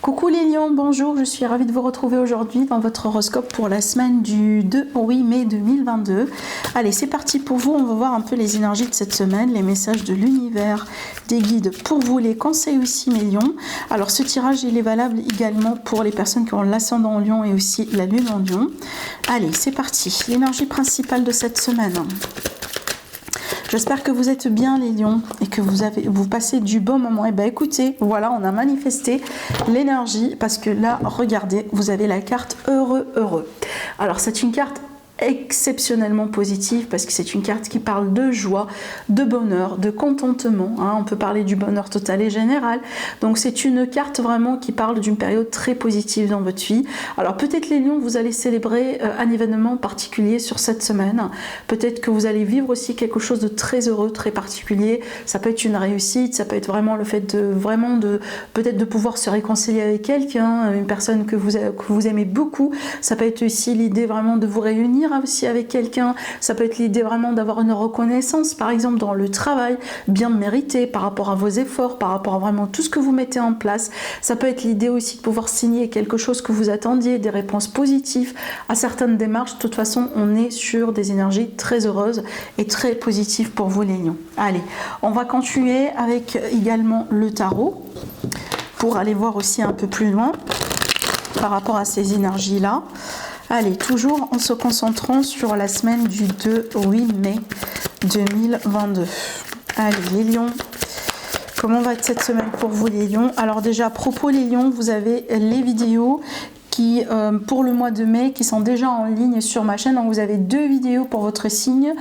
Coucou les lions, bonjour, je suis ravie de vous retrouver aujourd'hui dans votre horoscope pour la semaine du 2 au 8 mai 2022. Allez, c'est parti pour vous, on va voir un peu les énergies de cette semaine, les messages de l'univers, des guides pour vous, les conseils aussi mes lions. Alors ce tirage il est valable également pour les personnes qui ont l'ascendant en lion et aussi la lune en lion. Allez, c'est parti, l'énergie principale de cette semaine. J'espère que vous êtes bien les lions et que vous passez du bon moment. Et bien écoutez, voilà, on a manifesté l'énergie parce que là, regardez, vous avez la carte heureux, heureux. Alors c'est une carte exceptionnellement positive parce que c'est une carte qui parle de joie, de bonheur, de contentement, hein. On peut parler du bonheur total et général, donc c'est une carte vraiment qui parle d'une période très positive dans votre vie. Alors peut-être les lions, vous allez célébrer un événement particulier sur cette semaine, peut-être que vous allez vivre aussi quelque chose de très heureux, très particulier, ça peut être une réussite, ça peut être vraiment le fait de peut-être de pouvoir se réconcilier avec quelqu'un, une personne que vous aimez beaucoup, ça peut être aussi l'idée vraiment de vous réunir aussi avec quelqu'un, ça peut être l'idée vraiment d'avoir une reconnaissance par exemple dans le travail bien mérité par rapport à vos efforts, par rapport à vraiment tout ce que vous mettez en place, ça peut être l'idée aussi de pouvoir signer quelque chose que vous attendiez, des réponses positives à certaines démarches. De toute façon on est sur des énergies très heureuses et très positives pour vous les lions. Allez, on va continuer avec également le tarot pour aller voir aussi un peu plus loin par rapport à ces énergies là. Allez, toujours en se concentrant sur la semaine du 2 au 8 mai 2022. Allez, les lions, comment va être cette semaine pour vous les lions? Alors déjà, à propos les lions, vous avez les vidéos qui, pour le mois de mai, qui sont déjà en ligne sur ma chaîne. Donc vous avez deux vidéos pour votre signe,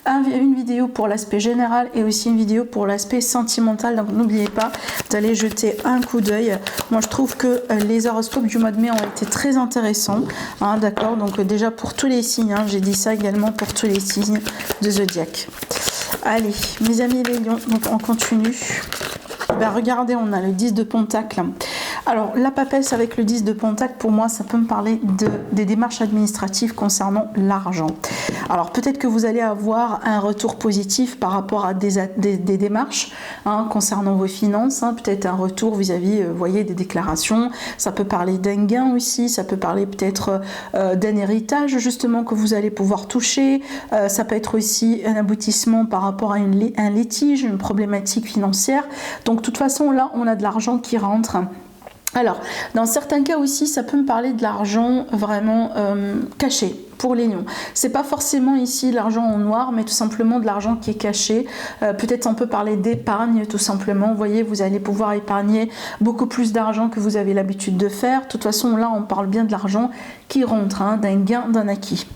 une vidéo pour l'aspect général et aussi une vidéo pour l'aspect sentimental. Donc n'oubliez pas d'aller jeter un coup d'œil. Moi je trouve que les horoscopes du mois de mai ont été très intéressants, hein, d'accord, donc déjà pour tous les signes, hein, j'ai dit ça également pour tous les signes de zodiaque. Allez mes amis les lions, donc on continue. Ben, regardez, on a le 10 de Pentacle. Alors la papesse avec le 10 de Pentacle, pour moi ça peut me parler des démarches administratives concernant l'argent. Alors peut-être que vous allez avoir un retour positif par rapport à des démarches, hein, concernant vos finances, hein, peut-être un retour vis-à-vis, voyez, des déclarations, ça peut parler d'un gain aussi, ça peut parler peut-être d'un héritage justement que vous allez pouvoir toucher, ça peut être aussi un aboutissement par rapport à un litige, une problématique financière. Donc de toute façon là on a de l'argent qui rentre. Alors, dans certains cas aussi, ça peut me parler de l'argent vraiment caché pour les lions. C'est pas forcément ici l'argent en noir, mais tout simplement de l'argent qui est caché. Peut-être on peut parler d'épargne tout simplement. Vous voyez, vous allez pouvoir épargner beaucoup plus d'argent que vous avez l'habitude de faire. De toute façon, là, on parle bien de l'argent qui rentre, hein, d'un gain, d'un acquis.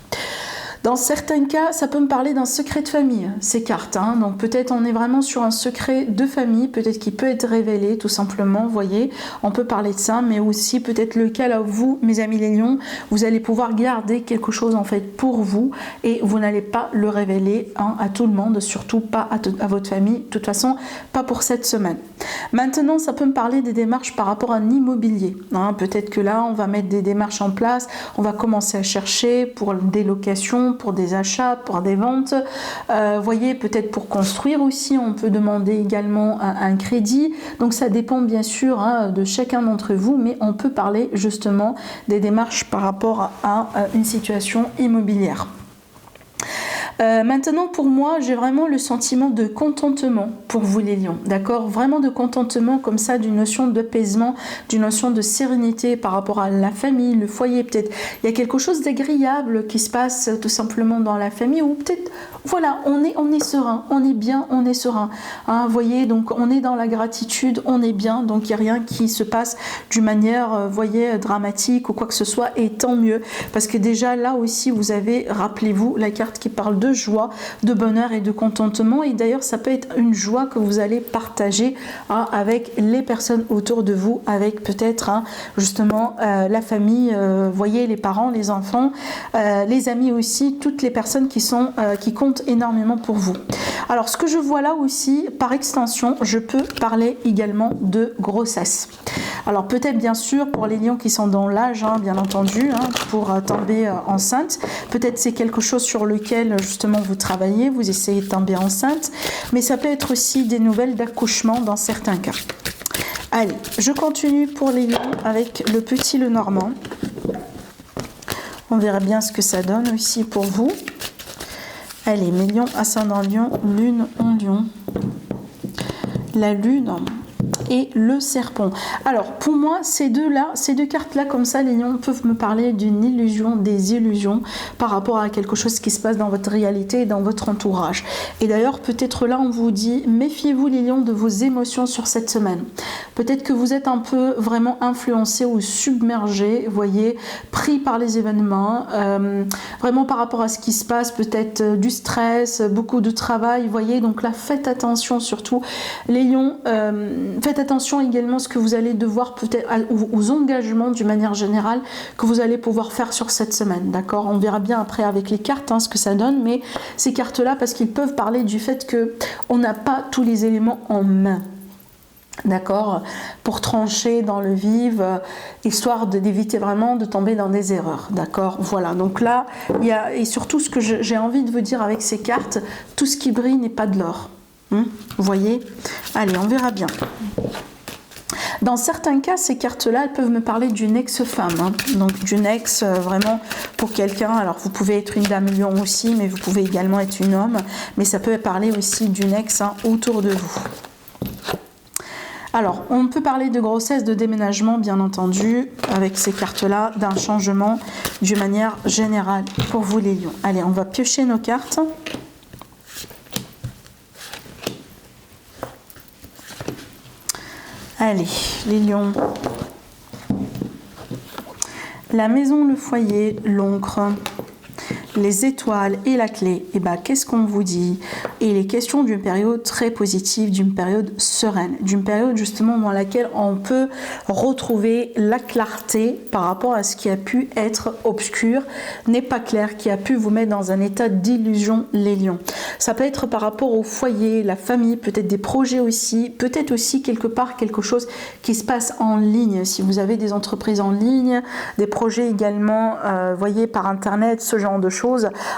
Dans certains cas, ça peut me parler d'un secret de famille, ces cartes, hein. Donc peut-être on est vraiment sur un secret de famille, peut-être qui peut être révélé tout simplement, vous voyez, on peut parler de ça, mais aussi peut-être le cas là où vous, mes amis les lions, vous allez pouvoir garder quelque chose en fait pour vous et vous n'allez pas le révéler, hein, à tout le monde, surtout pas à votre famille, de toute façon, pas pour cette semaine. Maintenant, ça peut me parler des démarches par rapport à un immobilier, hein. Peut-être que là, on va mettre des démarches en place, on va commencer à chercher pour des locations, pour des achats, pour des ventes, voyez, peut-être pour construire aussi, on peut demander également un crédit, donc ça dépend bien sûr, hein, de chacun d'entre vous, mais on peut parler justement des démarches par rapport à une situation immobilière. Maintenant pour moi j'ai vraiment le sentiment de contentement pour vous les lions, d'accord, vraiment de contentement comme ça, d'une notion d'apaisement, d'une notion de sérénité par rapport à la famille, le foyer, peut-être il y a quelque chose d'agréable qui se passe tout simplement dans la famille, ou peut-être voilà, on est serein, on est bien, on est serein, hein, vous voyez, donc on est dans la gratitude, on est bien, donc il n'y a rien qui se passe d'une manière, voyez, dramatique ou quoi que ce soit, et tant mieux, parce que déjà là aussi vous avez, rappelez-vous, la carte qui parle de joie, de bonheur et de contentement, et d'ailleurs ça peut être une joie que vous allez partager, hein, avec les personnes autour de vous, avec peut-être, hein, justement la famille, voyez, les parents, les enfants, les amis aussi, toutes les personnes qui comptent énormément pour vous. Alors ce que je vois là aussi, par extension, je peux parler également de grossesse. Alors peut-être bien sûr pour les lions qui sont dans l'âge, hein, bien entendu, hein, pour tomber enceinte, peut-être c'est quelque chose sur lequel justement vous travaillez, vous essayez de tomber enceinte, mais ça peut être aussi des nouvelles d'accouchement dans certains cas. Allez, je continue pour les lions avec le petit le normand. On verra bien ce que ça donne aussi pour vous. Allez, mes lions, ascendant lion, lune en lion. La lune et le serpent. Alors pour moi ces deux cartes là comme ça, les lions peuvent me parler d'une illusion, des illusions par rapport à quelque chose qui se passe dans votre réalité et dans votre entourage. Et d'ailleurs peut-être là on vous dit méfiez-vous les lions de vos émotions sur cette semaine. Peut-être que vous êtes un peu vraiment influencé ou submergé, voyez, pris par les événements, vraiment par rapport à ce qui se passe, peut-être du stress, beaucoup de travail, voyez, donc là faites attention surtout les lions, faites attention également à ce que vous allez devoir peut-être aux engagements d'une manière générale que vous allez pouvoir faire sur cette semaine, d'accord? On verra bien après avec les cartes ce que ça donne, mais ces cartes là parce qu'ils peuvent parler du fait que on n'a pas tous les éléments en main. D'accord, pour trancher dans le vif, histoire d'éviter vraiment de tomber dans des erreurs, d'accord, voilà, donc là, il y a, et surtout ce que j'ai envie de vous dire avec ces cartes, tout ce qui brille n'est pas de l'or, vous voyez, allez, on verra bien. Dans certains cas, ces cartes-là, elles peuvent me parler d'une ex-femme, donc d'une ex vraiment pour quelqu'un. Alors, vous pouvez être une dame lion aussi, mais vous pouvez également être une homme, mais ça peut parler aussi d'une ex autour de vous. Alors, on peut parler de grossesse, de déménagement, bien entendu, avec ces cartes-là, d'un changement d'une manière générale pour vous les lions. Allez, on va piocher nos cartes. Allez, les lions. La maison, le foyer, l'encre, les étoiles et la clé, et ben qu'est-ce qu'on vous dit? Il est question d'une période très positive, d'une période sereine, d'une période justement dans laquelle on peut retrouver la clarté par rapport à ce qui a pu être obscur, n'est pas clair, qui a pu vous mettre dans un état d'illusion, les lions. Ça peut être par rapport au foyer, la famille, peut-être des projets aussi, peut-être aussi quelque part quelque chose qui se passe en ligne, si vous avez des entreprises en ligne, des projets également, voyez, par internet, ce genre de choses.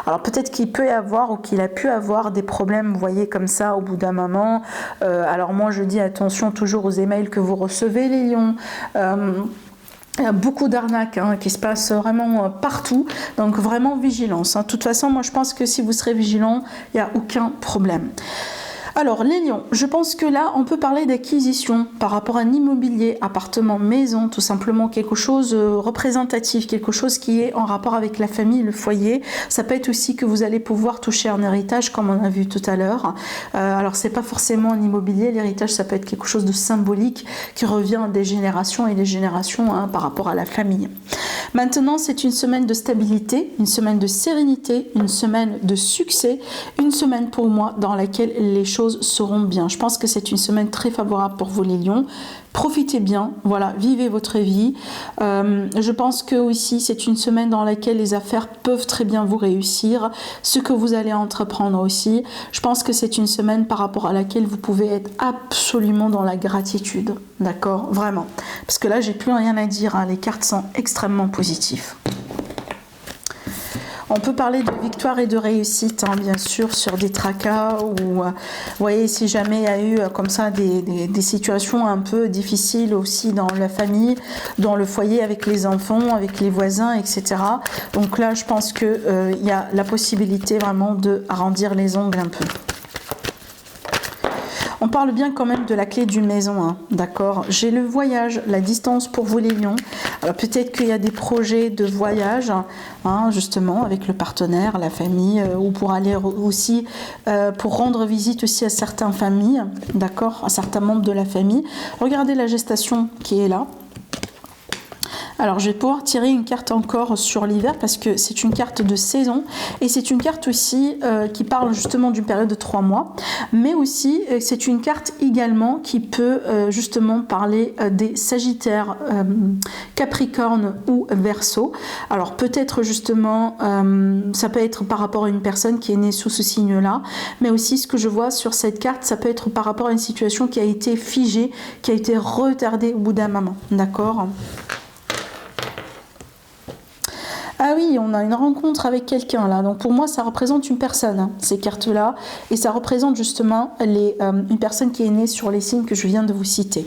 Alors peut-être qu'il peut y avoir ou qu'il a pu avoir des problèmes, vous voyez, comme ça au bout d'un moment. Alors moi je dis attention toujours aux emails que vous recevez les lions. Il y a beaucoup d'arnaques qui se passent vraiment partout, donc vraiment vigilance. De toute façon, moi je pense que si vous serez vigilant, il n'y a aucun problème. Alors les lions, je pense que là on peut parler d'acquisition par rapport à un immobilier, appartement, maison, tout simplement quelque chose représentatif, quelque chose qui est en rapport avec la famille, le foyer. Ça peut être aussi que vous allez pouvoir toucher un héritage comme on a vu tout à l'heure. Alors c'est pas forcément un immobilier, l'héritage ça peut être quelque chose de symbolique qui revient des générations et des générations par rapport à la famille. Maintenant c'est une semaine de stabilité, une semaine de sérénité, une semaine de succès, une semaine pour moi dans laquelle les choses seront bien. Je pense que c'est une semaine très favorable pour vous les lions. Profitez bien, voilà, vivez votre vie. Je pense que aussi c'est une semaine dans laquelle les affaires peuvent très bien vous réussir. Ce que vous allez entreprendre aussi. Je pense que c'est une semaine par rapport à laquelle vous pouvez être absolument dans la gratitude. D'accord, vraiment. Parce que là, j'ai plus rien à dire. Les cartes sont extrêmement positives. On peut parler de victoire et de réussite, bien sûr, sur des tracas ou, vous voyez, si jamais il y a eu comme ça des situations un peu difficiles aussi dans la famille, dans le foyer avec les enfants, avec les voisins, etc. Donc là, je pense qu'il y a la possibilité vraiment de arrondir les ongles un peu. On parle bien quand même de la clé d'une maison, d'accord. J'ai le voyage, la distance pour vous les lions. Alors peut-être qu'il y a des projets de voyage, justement, avec le partenaire, la famille, ou pour aller aussi, pour rendre visite aussi à certaines familles, d'accord, à certains membres de la famille. Regardez la gestation qui est là. Alors je vais pouvoir tirer une carte encore sur l'hiver parce que c'est une carte de saison et c'est une carte aussi qui parle justement d'une période de 3 mois, mais aussi c'est une carte également qui peut justement parler des Sagittaires, Capricorne ou Verseau. Alors peut-être justement ça peut être par rapport à une personne qui est née sous ce signe là, mais aussi ce que je vois sur cette carte, ça peut être par rapport à une situation qui a été figée, qui a été retardée au bout d'un moment, d'accord. Ah oui, on a une rencontre avec quelqu'un là, donc pour moi ça représente une personne, ces cartes là, et ça représente justement une personne qui est née sur les signes que je viens de vous citer.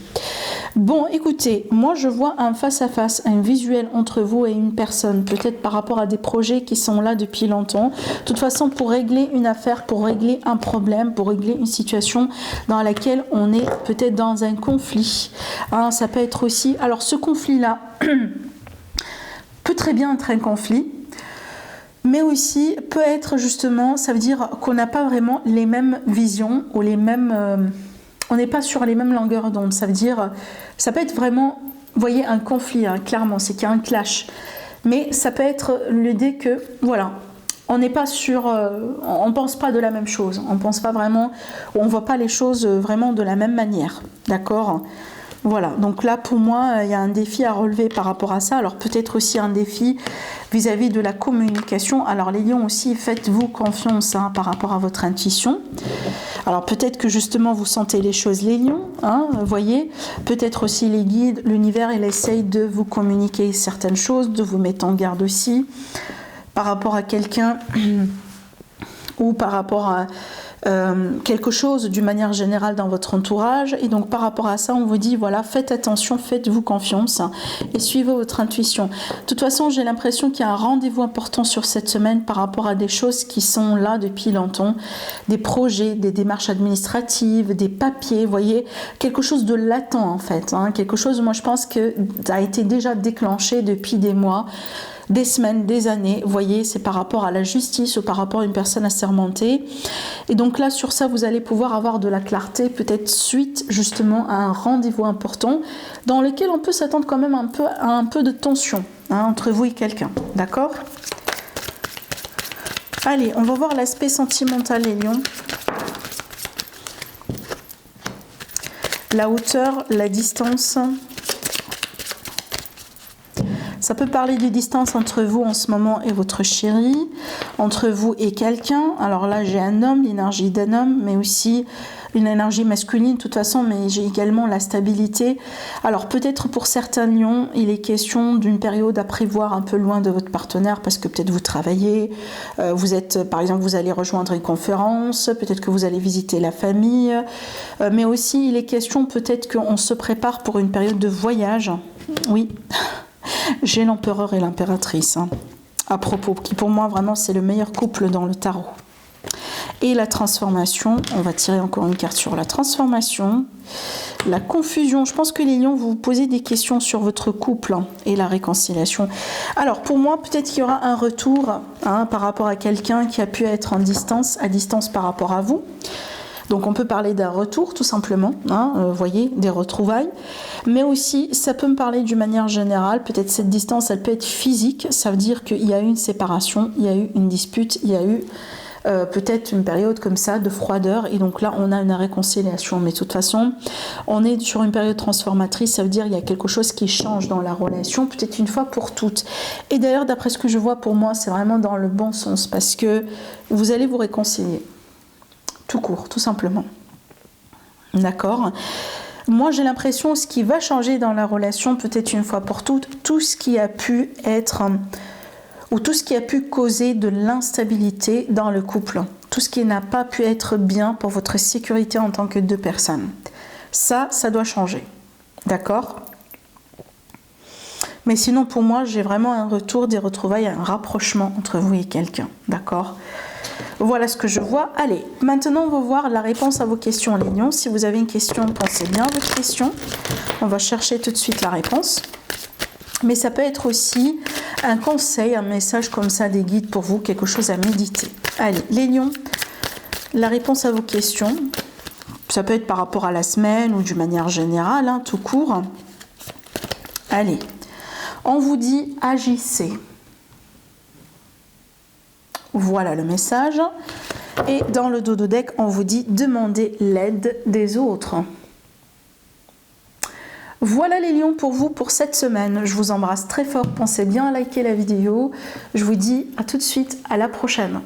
Bon, écoutez, moi je vois un face-à-face, un visuel entre vous et une personne, peut-être par rapport à des projets qui sont là depuis longtemps. De toute façon, pour régler une affaire, pour régler un problème, pour régler une situation dans laquelle on est peut-être dans un conflit. Hein, ça peut être aussi... Alors ce conflit-là peut très bien être un conflit, mais aussi peut être justement, ça veut dire qu'on n'a pas vraiment les mêmes visions ou les mêmes... on n'est pas sur les mêmes longueurs d'onde. Ça veut dire, ça peut être vraiment, vous voyez, un conflit, hein, clairement, c'est qu'il y a un clash. Mais ça peut être l'idée que, voilà, on n'est pas sur, on ne pense pas de la même chose. On ne pense pas vraiment, on ne voit pas les choses vraiment de la même manière. D'accord ? Voilà, donc là pour moi il y a un défi à relever par rapport à ça. Alors peut-être aussi un défi vis-à-vis de la communication. Alors les lions aussi, faites-vous confiance hein, par rapport à votre intuition. Alors peut-être que justement vous sentez les choses les lions, hein, voyez. Peut-être aussi les guides, l'univers il essaye de vous communiquer certaines choses, de vous mettre en garde aussi par rapport à quelqu'un ou par rapport à quelque chose d'une manière générale dans votre entourage. Et donc par rapport à ça on vous dit voilà, faites attention, faites-vous confiance et suivez votre intuition. De toute façon j'ai l'impression qu'il y a un rendez-vous important sur cette semaine par rapport à des choses qui sont là depuis longtemps, des projets, des démarches administratives, des papiers, vous voyez, quelque chose de latent en fait, hein, quelque chose moi je pense que ça a été déjà déclenché depuis des mois, des semaines, des années, vous voyez, c'est par rapport à la justice ou par rapport à une personne assermentée. Et donc là, sur ça, vous allez pouvoir avoir de la clarté, peut-être suite justement à un rendez-vous important dans lequel on peut s'attendre quand même à un peu de tension hein, entre vous et quelqu'un, d'accord ? Allez, on va voir l'aspect sentimental, les lions. La hauteur, la distance... Ça peut parler de distance entre vous en ce moment et votre chéri, entre vous et quelqu'un. Alors là, j'ai un homme, l'énergie d'un homme, mais aussi une énergie masculine de toute façon, mais j'ai également la stabilité. Alors peut-être pour certains lions, il est question d'une période à prévoir un peu loin de votre partenaire parce que peut-être vous travaillez, vous êtes, par exemple, vous allez rejoindre une conférence, peut-être que vous allez visiter la famille, mais aussi il est question peut-être qu'on se prépare pour une période de voyage. Oui. J'ai l'empereur et l'impératrice hein, à propos, qui pour moi vraiment c'est le meilleur couple dans le tarot. Et la transformation, on va tirer encore une carte sur la transformation. La confusion, je pense que les lions, vous vous posez des questions sur votre couple hein, et la réconciliation. Alors pour moi, peut-être qu'il y aura un retour hein, par rapport à quelqu'un qui a pu être en distance, à distance par rapport à vous. Donc on peut parler d'un retour tout simplement, hein, voyez, des retrouvailles. Mais aussi, ça peut me parler d'une manière générale, peut-être cette distance, elle peut être physique, ça veut dire qu'il y a eu une séparation, il y a eu une dispute, il y a eu peut-être une période comme ça de froideur, et donc là on a une réconciliation. Mais de toute façon, on est sur une période transformatrice, ça veut dire qu'il y a quelque chose qui change dans la relation, peut-être une fois pour toutes. Et d'ailleurs, d'après ce que je vois pour moi, c'est vraiment dans le bon sens, parce que vous allez vous réconcilier. Tout court, tout simplement. D'accord ? Moi, j'ai l'impression que ce qui va changer dans la relation, peut-être une fois pour toutes, tout ce qui a pu être, ou tout ce qui a pu causer de l'instabilité dans le couple, tout ce qui n'a pas pu être bien pour votre sécurité en tant que deux personnes. Ça doit changer. D'accord ? Mais sinon, pour moi, j'ai vraiment un retour, des retrouvailles, un rapprochement entre vous et quelqu'un. D'accord ? Voilà ce que je vois. Allez, maintenant on va voir la réponse à vos questions, les lions. Si vous avez une question, pensez bien à votre question. On va chercher tout de suite la réponse. Mais ça peut être aussi un conseil, un message comme ça, des guides pour vous, quelque chose à méditer. Allez, les lions, la réponse à vos questions. Ça peut être par rapport à la semaine ou d'une manière générale, hein, tout court. Allez, on vous dit agissez. Voilà le message. Et dans le dos de deck, on vous dit demandez l'aide des autres. Voilà les lions pour vous pour cette semaine. Je vous embrasse très fort. Pensez bien à liker la vidéo. Je vous dis à tout de suite, à la prochaine.